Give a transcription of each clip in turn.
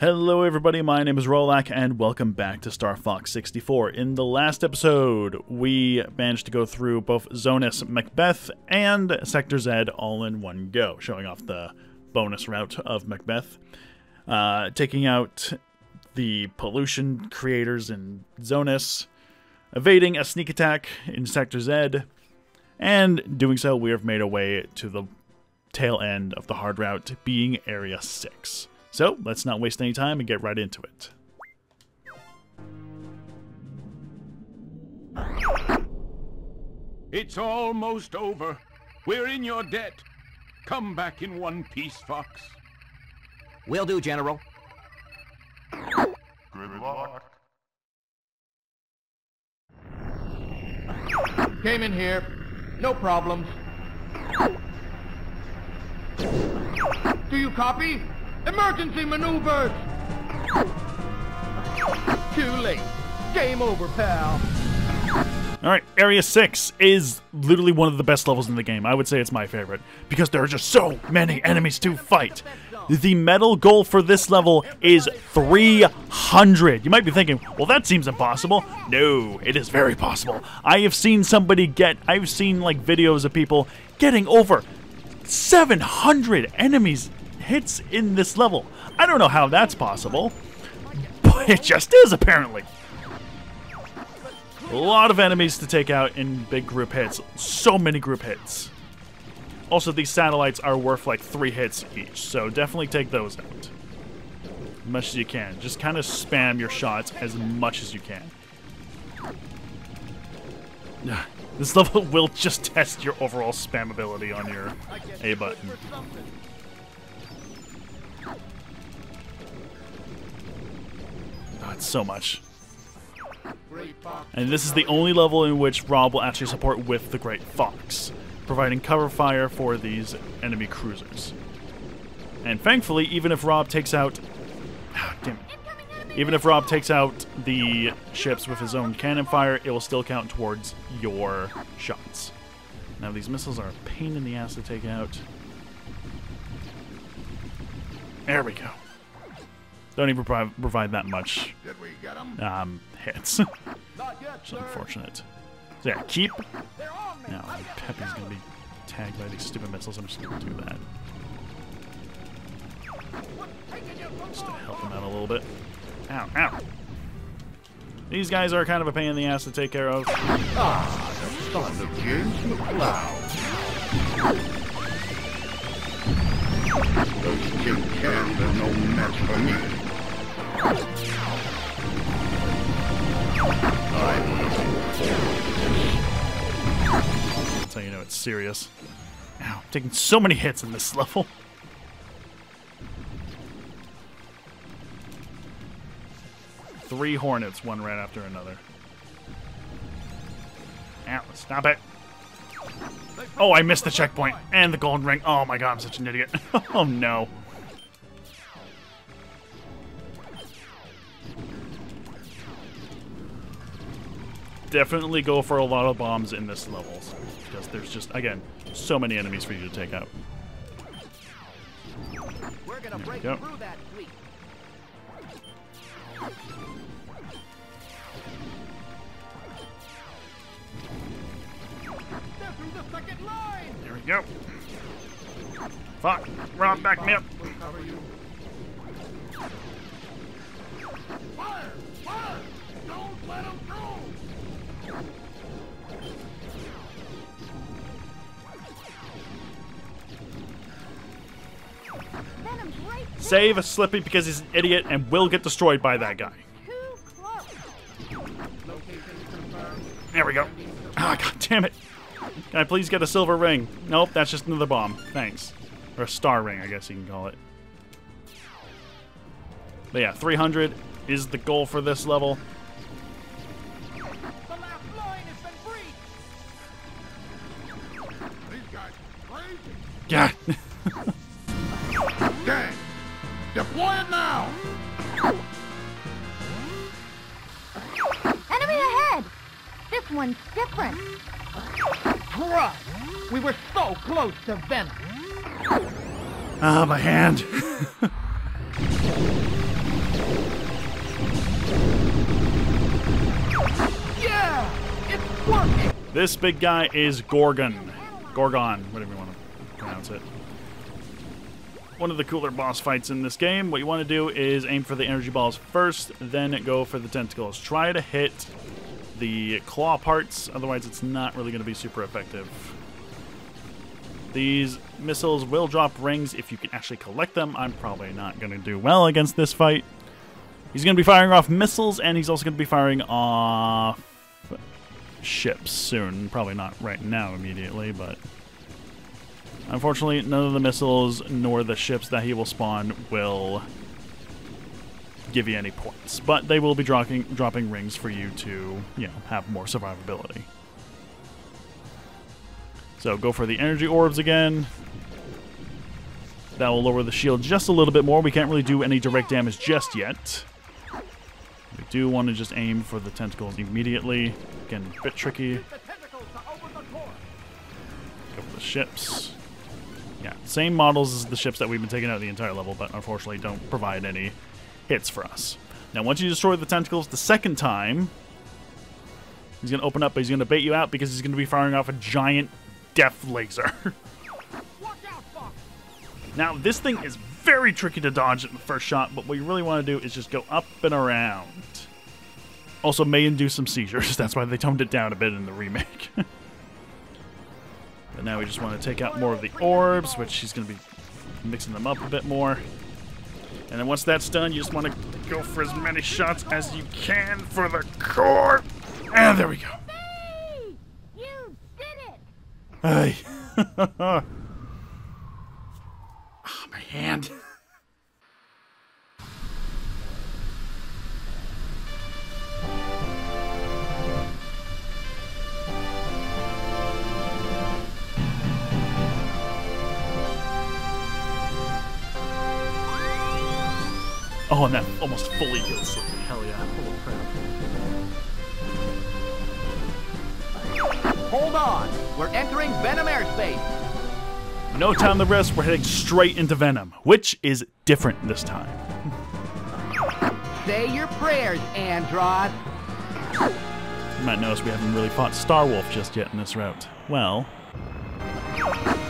Hello everybody, my name is Rolak and welcome back to Star Fox 64. In the last episode, we managed to go through both Zonus, Macbeth, and Sector Z all in one go, showing off the bonus route of Macbeth, taking out the pollution creators in Zonus, evading a sneak attack in Sector Z, and doing so we have made our way to the tail end of the hard route, being Area 6. So, let's not waste any time and get right into it. It's almost over. We're in your debt. Come back in one piece, Fox. Will do, General. Good luck. Came in here. No problems. Do you copy? Emergency maneuvers! Too late. Game over, pal. Alright, Area 6 is literally one of the best levels in the game. I would say it's my favorite, because there are just so many enemies to fight. The medal goal for this level is 300. You might be thinking, well, that seems impossible. No, it is very possible. I've seen like videos of people getting over 700 enemies hits in this level. I don't know how that's possible, but it just is apparently. A lot of enemies to take out in big group hits. So many group hits. Also, these satellites are worth like 3 hits each, so definitely take those out as much as you can. Just kind of spam your shots as much as you can. This level will just test your overall spammability on your A button. Oh, it's so much. And this is the only level in which Rob will actually support with the Great Fox, providing cover fire for these enemy cruisers. And thankfully, even if Rob takes out... Even if Rob takes out the ships with his own cannon fire, it will still count towards your shots. Now, these missiles are a pain in the ass to take out. There we go. Don't even provide that much hits. Which is unfortunate. So yeah, keep. Now, Peppy's going to be tagged by these stupid missiles. I'm just going to do that. Just to help him out a little bit. Ow, ow. These guys are kind of a pain in the ass to take care of. Ah, the son of James McLeod. Those tin cans are no match for me. That's how you know it's serious. Ow, I'm taking so many hits in this level. Three Hornets, one right after another. Ow, stop it. Oh, I missed the checkpoint. And the golden ring. Oh my god, I'm such an idiot. Oh no. Definitely go for a lot of bombs in this level, because there's just, again, so many enemies for you to take out. We're gonna break go. through that fleet. They're through the second line! There we go. Fuck. Rob, back me up. We'll cover you. Fire! Fire! Don't let them go! Venom's right there. Save Slippy because he's an idiot and will get destroyed by that guy. Too close. Location confirmed. There we go. Ah, god damn it. Can I please get a silver ring? Nope, that's just another bomb. Thanks. Or a star ring, I guess you can call it. But yeah, 300 is the goal for this level. The last line has been breached! These guys are crazy! Yeah. Gang, deploy it now! Enemy ahead! This one's different. Crud! We were so close to Venom! Ah, my hand. working. This big guy is Gorgon. Gorgon, whatever you want to pronounce it. One of the cooler boss fights in this game. What you want to do is aim for the energy balls first, then go for the tentacles. Try to hit the claw parts, otherwise it's not really going to be super effective. These missiles will drop rings if you can actually collect them. I'm probably not going to do well against this fight. He's going to be firing off missiles, and he's also going to be firing off ships soon. Probably not right now immediately, but unfortunately none of the missiles nor the ships that he will spawn will give you any points. But they will be dropping rings for you to, you know, have more survivability. So go for the energy orbs again. That will lower the shield just a little bit more. We can't really do any direct damage just yet. We do want to just aim for the tentacles immediately. Again, a bit tricky. Go for the ships. Yeah, same models as the ships that we've been taking out the entire level, but unfortunately don't provide any hits for us. Now, once you destroy the tentacles the second time, he's going to open up, but he's going to bait you out because he's going to be firing off a giant death laser. Now, this thing is very tricky to dodge at the first shot, but what you really want to do is just go up and around. Also may induce some seizures. That's why they toned it down a bit in the remake. But now we just want to take out more of the orbs, which he's going to be mixing them up a bit more. And then once that's done, you just want to go for as many shots as you can for the core. And there we go. You did it! Ay. Oh, my hand. Oh, and that almost fully heals. Hell yeah. Holy crap. Hold on. We're entering Venom airspace. No time to rest, we're heading straight into Venom, which is different this time. Say your prayers, Andross. You might notice we haven't really fought Starwolf just yet in this route. Well,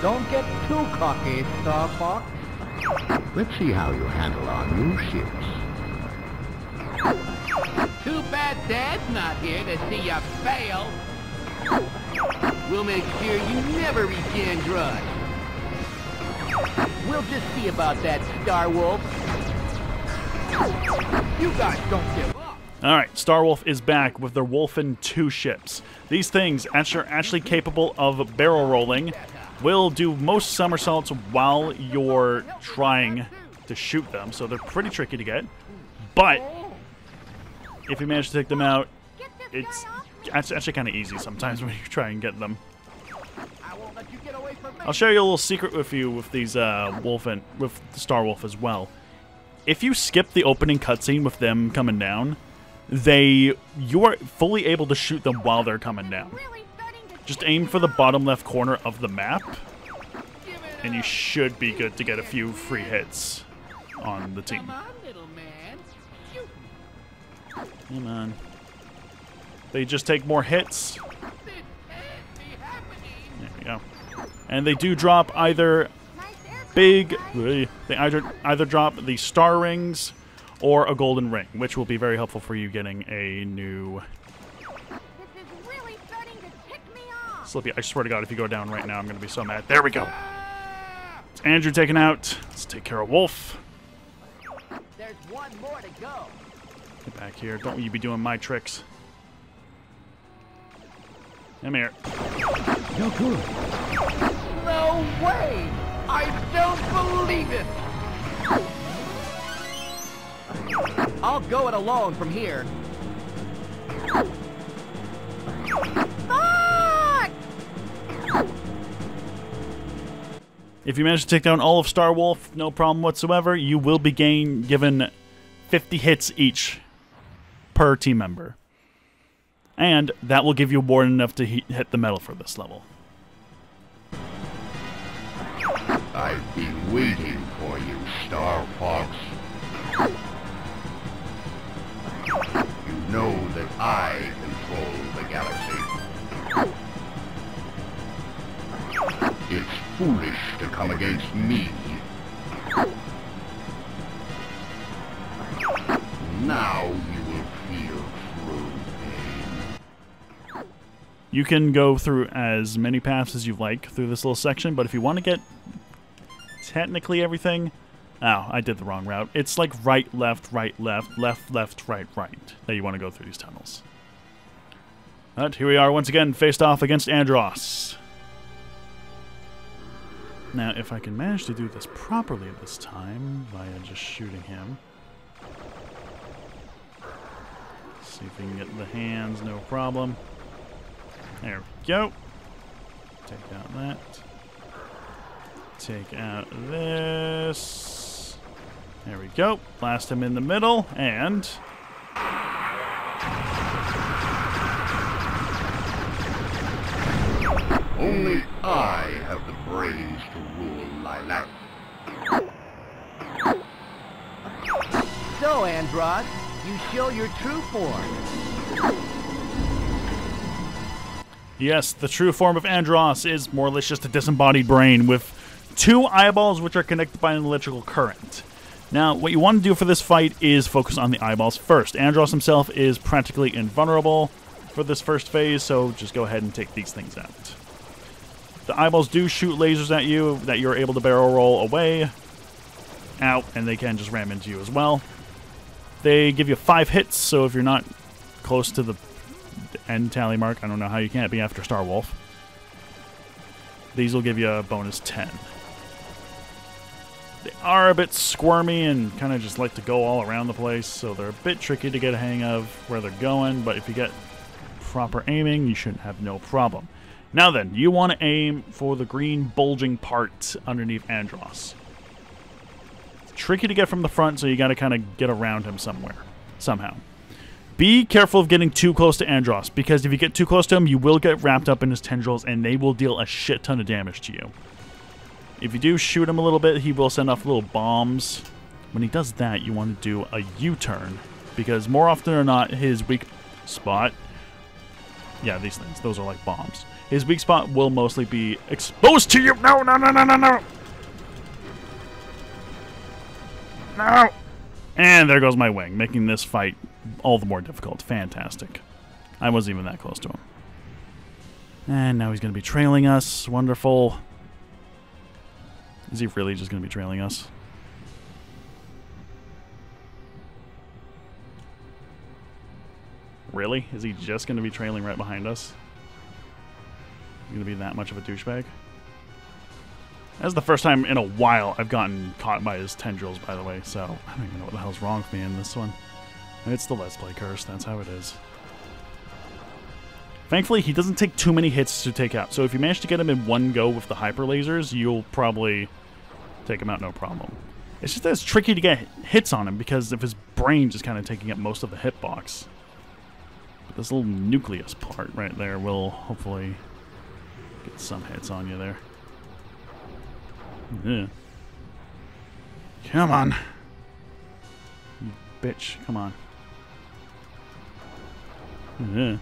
Don't get too cocky, Star Fox. Let's see how you handle our new ships. Too bad Dad's not here to see you fail. We'll make sure you never reach Andross. We'll just see about that, Star Wolf. You guys don't give up. alright, Starwolf is back with their Wolfen 2 ships. These things are actually capable of barrel rolling, will do most somersaults while you're trying to shoot them, so they're pretty tricky to get. But if you manage to take them out, it's actually kind of easy sometimes when you try and get them. I'll share you a little secret with you with these Wolfen, with the Starwolf as well. If you skip the opening cutscene with them coming down, you are fully able to shoot them while they're coming down. Just aim for the bottom left corner of the map, and you should be good to get a few free hits on the team. Come on, little man. Shoot. Come on. They just take more hits. This can't be happening. There we go. And they do drop either big... They either drop the star rings or a golden ring, which will be very helpful for you getting a new... This is really starting to tick me off. Slippy, I swear to God, if you go down right now, I'm going to be so mad. There we go. It's Andrew taken out. Let's take care of Wolf. There's one more to go. Get back here. Don't you be doing my tricks. Come here. You're good. No way! I don't believe it! I'll go it alone from here. Fuck! If you manage to take down all of Starwolf, no problem whatsoever. You will be given 50 hits each per team member. And that will give you more than enough to hit the medal for this level. I've been waiting for you, Star Fox. You know that I control the galaxy. come against me. Now you will feel true pain. You can go through as many paths as you like through this little section, but if you want to get technically everything... Oh, I did the wrong route. It's like right, left, right, left, left, left, right, right that you want to go through these tunnels. But here we are once again, faced off against Andross. Now, if I can manage to do this properly this time, via just shooting him. See if we can get the hands, no problem. There we go. Take out that. Take out this. There we go. Blast him in the middle, and... Only I have the brains to rule Lilac. So, Andross, you show your true form. Yes, the true form of Andross is more or less just a disembodied brain with 2 eyeballs which are connected by an electrical current. Now, what you want to do for this fight is focus on the eyeballs first. Andross himself is practically invulnerable for this first phase, so just go ahead and take these things out. The eyeballs do shoot lasers at you that you're able to barrel roll away, out, and they can just ram into you as well. They give you 5 hits, so if you're not close to the end tally mark, I don't know how you can't be after Star Wolf, these will give you a bonus 10. They are a bit squirmy and kind of just like to go all around the place, so they're a bit tricky to get a hang of where they're going, but if you get proper aiming, you shouldn't have no problem. Now then, you want to aim for the green bulging part underneath Andross. It's tricky to get from the front, so you got to kind of get around him somehow. Be careful of getting too close to Andross, because if you get too close to him, you will get wrapped up in his tendrils, and they will deal a shit ton of damage to you. If you do shoot him a little bit, he will send off little bombs. When he does that, you want to do a U-turn, because more often than not, his weak spot... Yeah, these things. Those are like bombs. His weak spot will mostly be exposed to you. No, no, no, no, no, no. No. And there goes my wing, making this fight all the more difficult. Fantastic. I wasn't even that close to him. And now he's going to be trailing us. Wonderful. Is he really just going to be trailing us? Really? Is he just going to be trailing right behind us? Going to be that much of a douchebag? That's the first time in a while I've gotten caught by his tendrils, by the way, so I don't even know what the hell's wrong with me in this one. It's the Let's Play curse, that's how it is. Thankfully, he doesn't take too many hits to take out, so if you manage to get him in one go with the hyper lasers, you'll probably take him out no problem. It's just that it's tricky to get hits on him because of his brain just kind of taking up most of the hitbox. But this little nucleus part right there will hopefully get some hits on you there. Yeah. Come on. You bitch, come on. Yeah.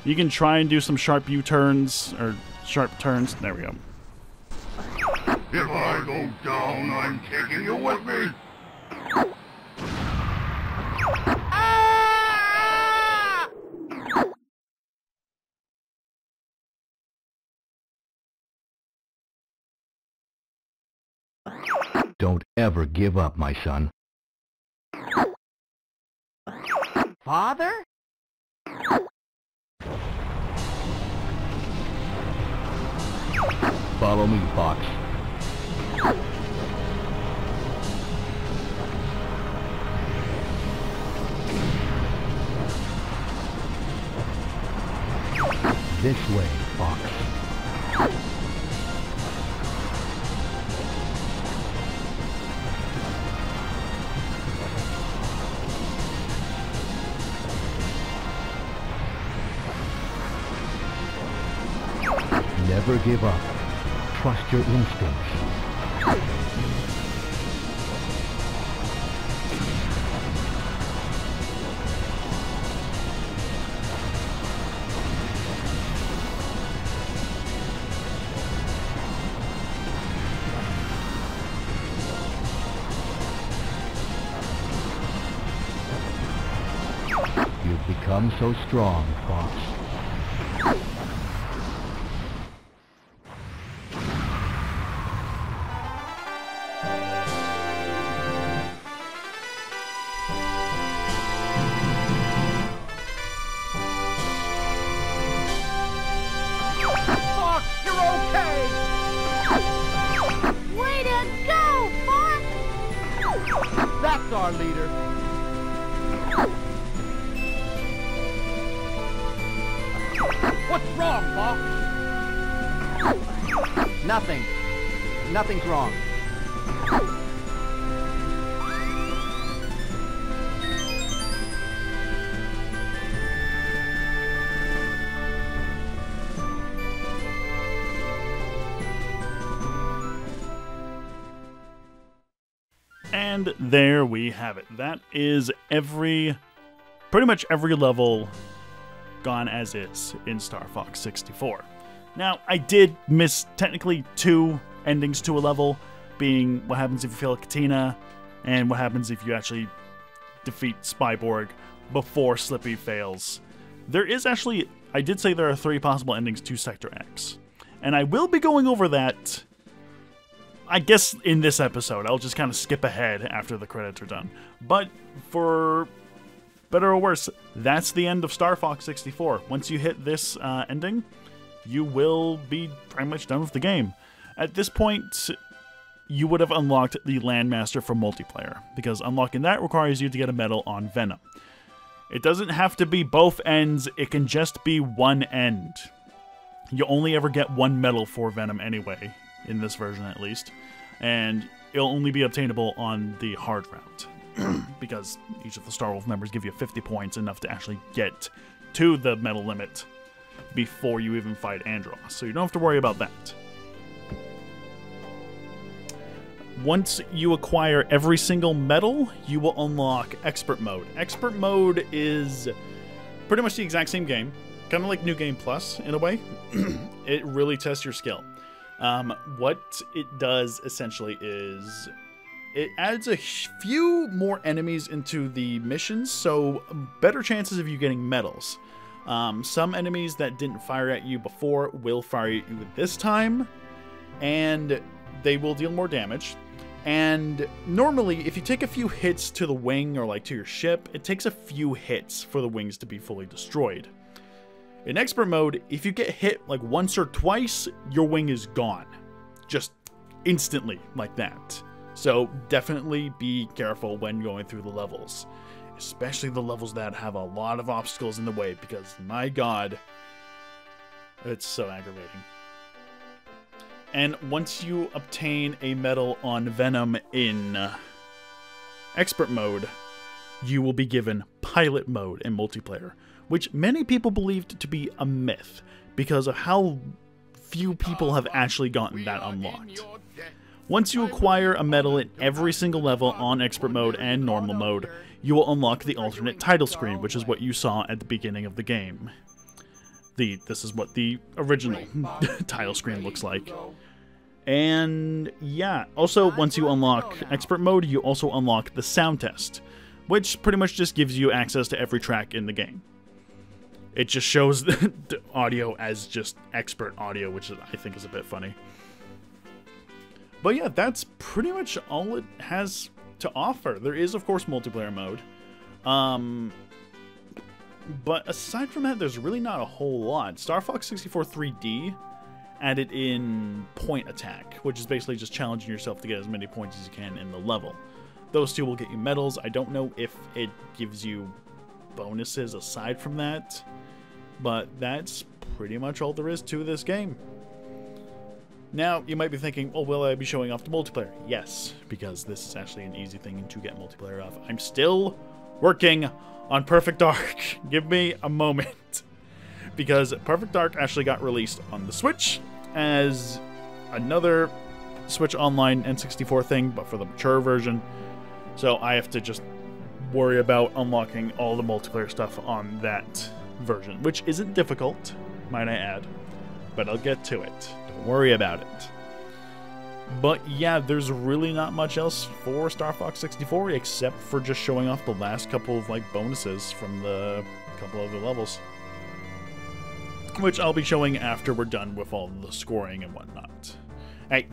You can try and do some sharp U-turns, or sharp turns. There we go. If I go down, I'm taking you with me. Don't ever give up, my son. Father? Follow me, Fox. This way, Fox. Never give up. Trust your instincts. become so strong, Fox. Fox, you're okay! Way to go, Fox! That's our leader. What's wrong, Fox? Nothing. Nothing's wrong. And there we have it. That is pretty much every level gone as is in Star Fox 64. Now, I did miss technically 2 endings to a level, being what happens if you fail Katina, and what happens if you actually defeat Spyborg before Slippy fails. There is actually, I did say there are 3 possible endings to Sector X, and I will be going over that, I guess, in this episode. I'll just kind of skip ahead after the credits are done. But for better or worse, that's the end of Star Fox 64. Once you hit this ending, you will be pretty much done with the game. At this point, you would have unlocked the Landmaster for multiplayer, because unlocking that requires you to get a medal on Venom. It doesn't have to be both ends, it can just be one end. You only ever get 1 medal for Venom anyway, in this version at least, and it'll only be obtainable on the hard route, because each of the Star Wolf members give you 50 points, enough to actually get to the medal limit before you even fight Andross, so you don't have to worry about that. Once you acquire every single medal, you will unlock Expert Mode. Expert Mode is pretty much the exact same game, kind of like New Game Plus in a way. It really tests your skill. What it does essentially is it adds a few more enemies into the missions, so better chances of you getting medals. Some enemies that didn't fire at you before will fire at you this time, and they will deal more damage. And normally, if you take a few hits to the wing or like to your ship, it takes a few hits for the wings to be fully destroyed. In Expert Mode, if you get hit like once or twice, your wing is gone. Just instantly like that. So definitely be careful when going through the levels. Especially the levels that have a lot of obstacles in the way, because my god, it's so aggravating. And once you obtain a medal on Venom in Expert Mode, you will be given Pilot Mode in multiplayer, which many people believed to be a myth because of how few people have actually gotten that unlocked. Once you acquire a medal in every single level on Expert Mode and Normal Mode, you will unlock the alternate title screen, which is what you saw at the beginning of the game. This is what the original title screen looks like. And yeah, also once you unlock Expert Mode, you also unlock the sound test, which pretty much just gives you access to every track in the game. It just shows the audio as just expert audio, which I think is a bit funny. But yeah, that's pretty much all it has to offer. There is, of course, multiplayer mode. But aside from that, there's really not a whole lot. Star Fox 64 3D added in point attack, which is basically just challenging yourself to get as many points as you can in the level. Those 2 will get you medals. I don't know if it gives you bonuses aside from that, but that's pretty much all there is to this game. Now, you might be thinking, oh, will I be showing off the multiplayer? Yes, because this is actually an easy thing to get multiplayer of. I'm still working on Perfect Dark. Give me a moment. Because Perfect Dark actually got released on the Switch as another Switch Online N64 thing, but for the mature version. So I have to just worry about unlocking all the multiplayer stuff on that version, which isn't difficult, might I add, but I'll get to it. Don't worry about it. But yeah, there's really not much else for Star Fox 64 except for just showing off the last couple of like bonuses from the couple other levels, which I'll be showing after we're done with all the scoring and whatnot. Hey,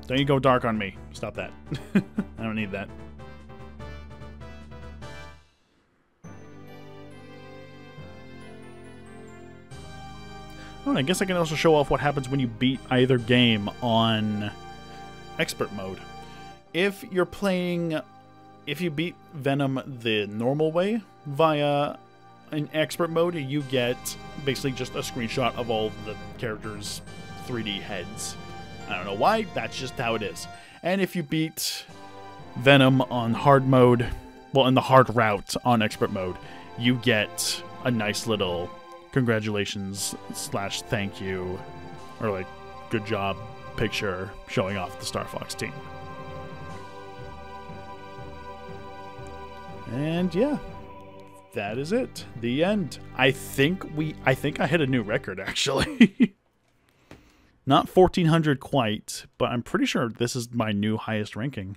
don't you go dark on me. Stop that. I don't need that. Oh, I guess I can also show off what happens when you beat either game on expert mode. If you're playing... If you beat Venom the normal way via an expert mode, you get basically just a screenshot of all the characters' 3D heads. I don't know why, that's just how it is. And if you beat Venom on hard mode, well, in the hard route on expert mode, you get a nice little congratulations / thank you, or like good job picture showing off the Star Fox team. And yeah, that is it. The end. I think I hit a new record, actually. Not 1400 quite, but I'm pretty sure this is my new highest ranking.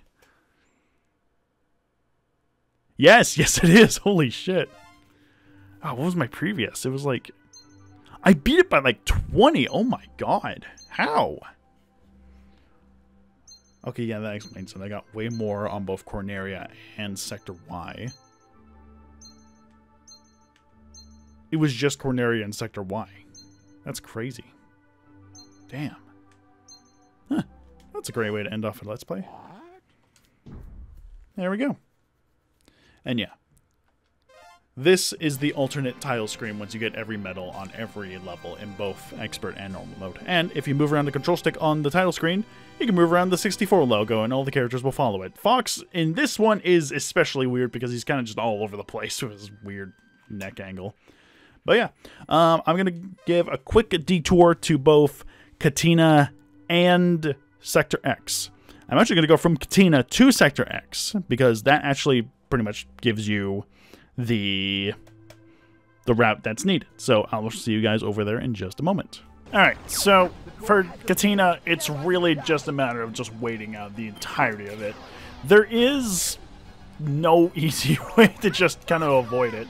Yes, yes it is. Holy shit. Oh, what was my previous? It was like... I beat it by like 20. Oh my god. How? Okay, yeah, that explains it. I got way more on both Corneria and Sector Y. It was just Corneria and Sector Y. That's crazy. Damn. Huh. That's a great way to end off a Let's Play. There we go. And yeah. This is the alternate title screen once you get every medal on every level in both expert and normal mode. And if you move around the control stick on the title screen, you can move around the 64 logo and all the characters will follow it. Fox in this one is especially weird because he's kind of just all over the place with his weird neck angle. But yeah, I'm going to give a quick detour to both Katina and Sector X. I'm actually going to go from Katina to Sector X because that actually pretty much gives you the route that's needed. So I'll see you guys over there in just a moment. Alright, so for Katina, it's really just a matter of just waiting out the entirety of it. There is no easy way to just kind of avoid it.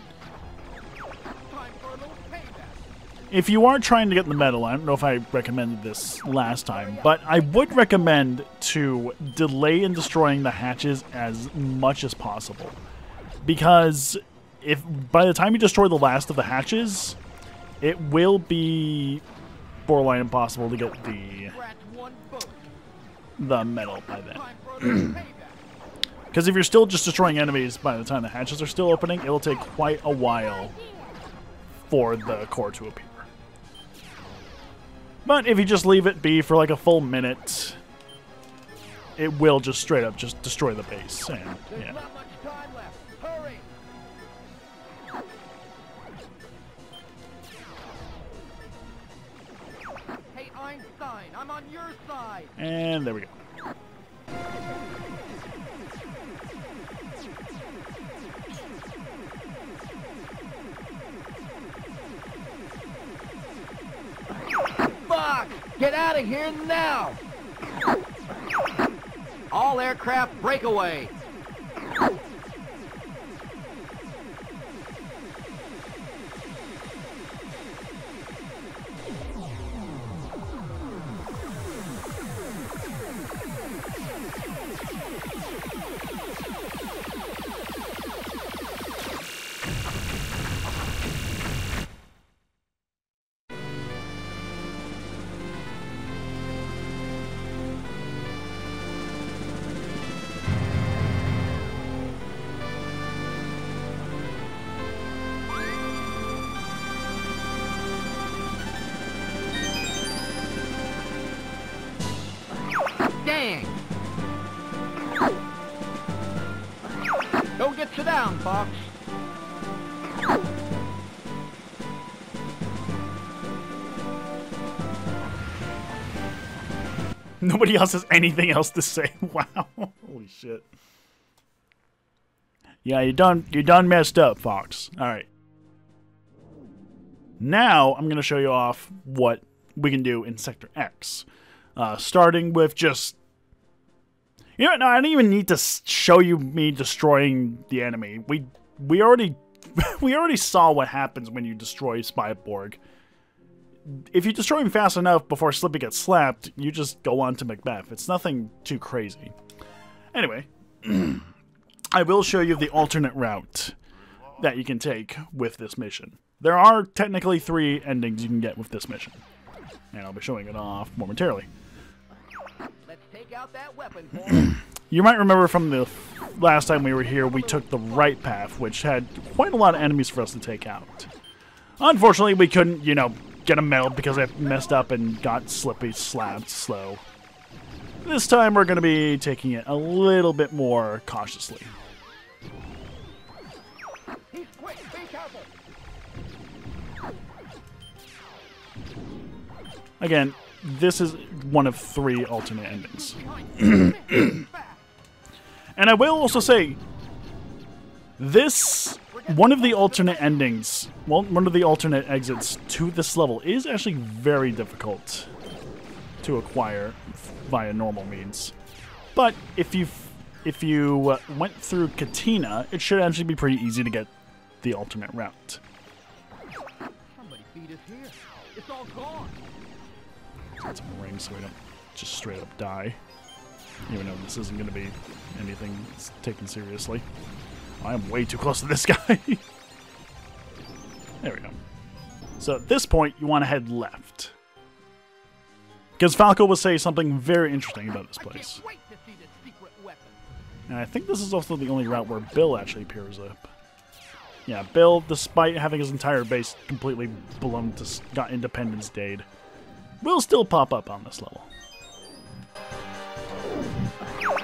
If you are trying to get the medal, I don't know if I recommended this last time, but I would recommend to delay in destroying the hatches as much as possible. Because if by the time you destroy the last of the hatches, it will be borderline impossible to get the medal by then. Because if you're still just destroying enemies by the time the hatches are still opening, it will take quite a while for the core to appear. But if you just leave it be for like a full minute, it will just straight up just destroy the base. And yeah. I'm on your side. And there we go. Fuck! Get out of here now! All aircraft breakaway! Dang! Don't get you down, Fox. Nobody else has anything else to say. Wow. Holy shit. Yeah, you done messed up, Fox. Alright. Now, I'm going to show you off what we can do in Sector X. Starting with just... You know, no, I don't even need to show you me destroying the enemy. We already we already saw what happens when you destroy Spyborg. If you destroy him fast enough before Slippy gets slapped, you just go on to Macbeth. It's nothing too crazy. Anyway, I will show you the alternate route that you can take with this mission. There are technically 3 endings you can get with this mission, and I'll be showing it off momentarily. Let's take out that weapon, boy. You might remember from the last time we were here, we took the right path, which had quite a lot of enemies for us to take out. Unfortunately, we couldn't, you know, get a medal because I messed up and got Slippy slapped slow. This time we're going to be taking it a little bit more cautiously. He's quick. Be careful. Again, this is one of 3 alternate endings. And I will also say, this, one of the alternate endings, well, one of the alternate exits to this level is actually very difficult to acquire via normal means. But if you went through Katina, it should actually be pretty easy to get the alternate route. Somebody feed us here. It's all gone. Get some rings so we don't just straight up die. Even though this isn't going to be anything taken seriously. I am way too close to this guy. There we go. So at this point, you want to head left. Because Falco will say something very interesting about this place. Wait to see this secret weapon. And I think this is also the only route where Bill actually appears up. Yeah, Bill, despite having his entire base completely blown to got Independence Day'd, will still pop up on this level.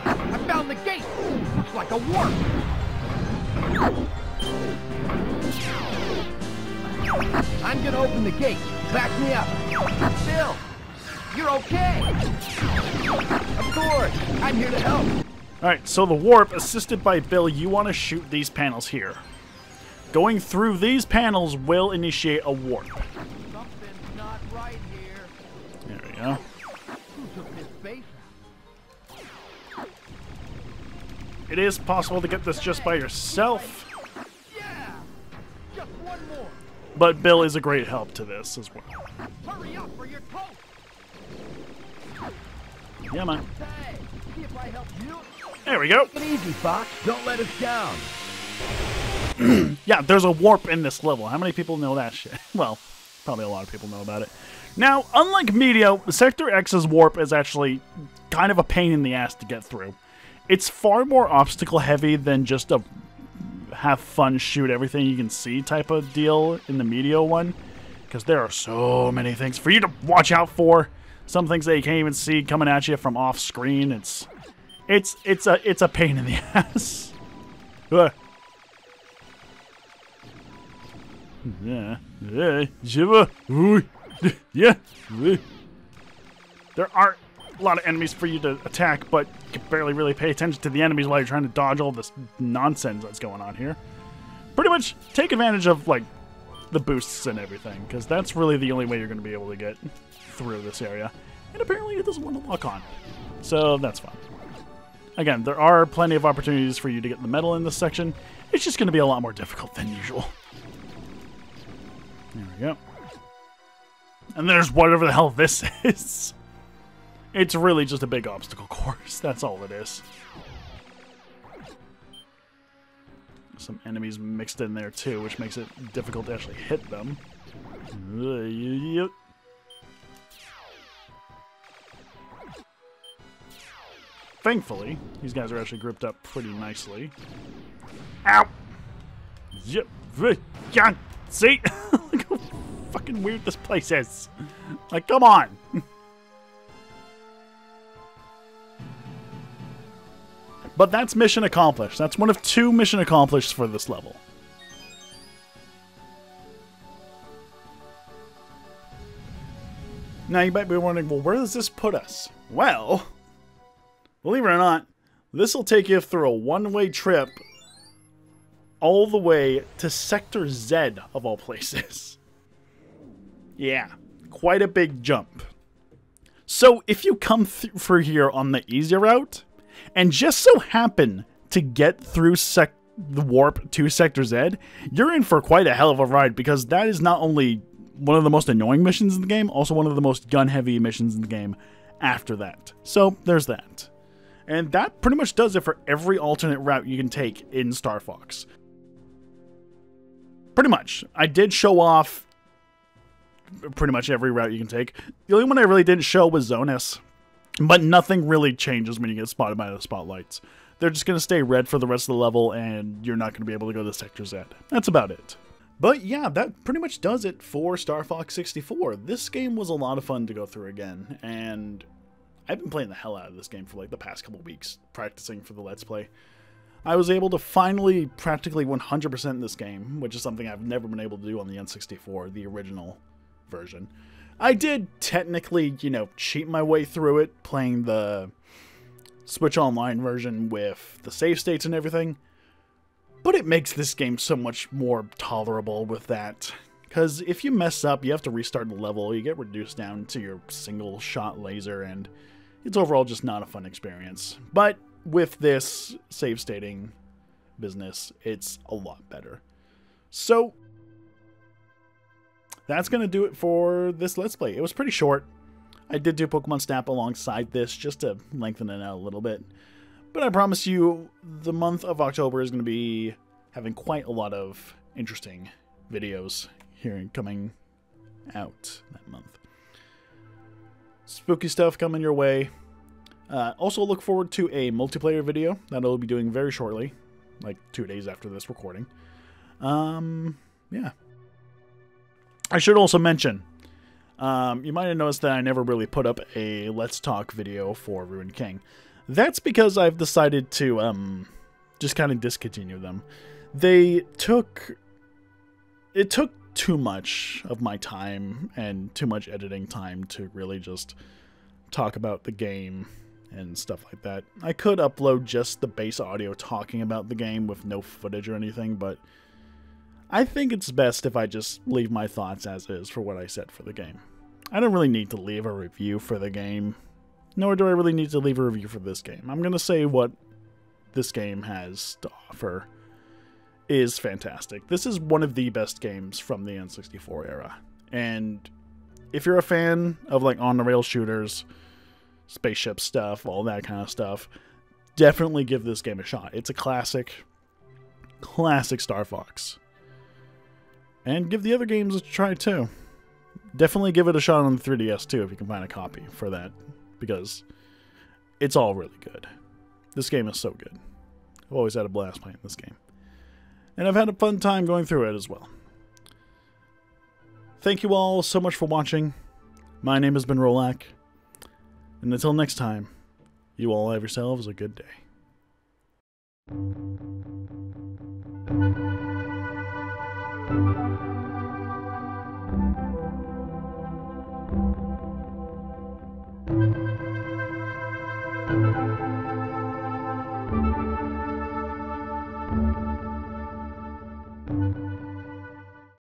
I found the gate. Looks like a warp. I'm gonna open the gate. Back me up. Bill, you're okay. Of course, I'm here to help. Alright, so the warp, assisted by Bill, you want to shoot these panels here. Going through these panels will initiate a warp. Something's not right here. There we go. Who took this base out? It is possible to get this just by yourself, Yeah! Just one more. but Bill is a great help to this as well. Hurry up or you're toast. Yeah, man. Hey, see if I help you. There we go. Take it easy, Fox. Don't let us down. Yeah, there's a warp in this level. How many people know that shit? Well, probably a lot of people know about it. Now, unlike Medio, Sector X's warp is actually kind of a pain in the ass to get through. It's far more obstacle heavy than just a have fun, shoot everything you can see type of deal in the Medio one. Because there are so many things for you to watch out for. Some things that you can't even see coming at you from off screen. It's a pain in the ass. Yeah. Yeah. There are a lot of enemies for you to attack, but you can barely really pay attention to the enemies while you're trying to dodge all this nonsense that's going on here. Pretty much take advantage of, like, the boosts and everything, because that's really the only way you're going to be able to get through this area. And apparently it doesn't want to lock on. So that's fine. Again, there are plenty of opportunities for you to get the medal in this section. It's just going to be a lot more difficult than usual. There we go. And there's whatever the hell this is. It's really just a big obstacle course. That's all it is. Some enemies mixed in there too, which makes it difficult to actually hit them. Thankfully, these guys are actually grouped up pretty nicely. Ow! Yep. See? Look how fucking weird this place is. Like, come on. But that's mission accomplished. That's one of 2 mission accomplished for this level. Now, you might be wondering, well, where does this put us? Well, believe it or not, this will take you through a one-way trip all the way to Sector Z, of all places. Yeah, quite a big jump. So, if you come through here on the easier route, and just so happen to get through the warp to Sector Z, you're in for quite a hell of a ride, because that is not only one of the most annoying missions in the game, also one of the most gun-heavy missions in the game after that. So, there's that. And that pretty much does it for every alternate route you can take in Star Fox. Pretty much. I did show off pretty much every route you can take. The only one I really didn't show was Zonus. But nothing really changes when you get spotted by the spotlights. They're just going to stay red for the rest of the level, and you're not going to be able to go to Sector Z. That's about it. But yeah, that pretty much does it for Star Fox 64. This game was a lot of fun to go through again, and I've been playing the hell out of this game for like the past couple weeks, practicing for the Let's Play. I was able to finally practically 100% this game, which is something I've never been able to do on the N64, the original version. I did technically, you know, cheat my way through it, playing the Switch Online version with the save states and everything, but it makes this game so much more tolerable with that. Because if you mess up, you have to restart the level, you get reduced down to your single shot laser, and it's overall just not a fun experience. But with this save stating business, it's a lot better. So that's going to do it for this Let's Play. It was pretty short. I did do Pokemon Snap alongside this just to lengthen it out a little bit. But I promise you, the month of October is going to be having quite a lot of interesting videos here coming out that month. Spooky stuff coming your way. Also look forward to a multiplayer video that I'll be doing very shortly, like 2 days after this recording. Yeah. I should also mention, you might have noticed that I never really put up a Let's Talk video for Ruined King. That's because I've decided to just kind of discontinue them. It took too much of my time and too much editing time to really just talk about the game and stuff like that. I could upload just the base audio talking about the game with no footage or anything, but I think it's best if I just leave my thoughts as is for what I said for the game. I don't really need to leave a review for the game, nor do I really need to leave a review for this game. I'm going to say what this game has to offer is fantastic. This is one of the best games from the N64 era. And if you're a fan of like on-the-rail shooters, spaceship stuff, all that kind of stuff, definitely give this game a shot. It's a classic Star Fox. And give the other games a try too. Definitely give it a shot on the 3DS too if you can find a copy for that, because it's all really good. This game is so good. I've always had a blast playing this game. And I've had a fun time going through it as well. Thank you all so much for watching. My name has been Rolak. And until next time, you all have yourselves a good day.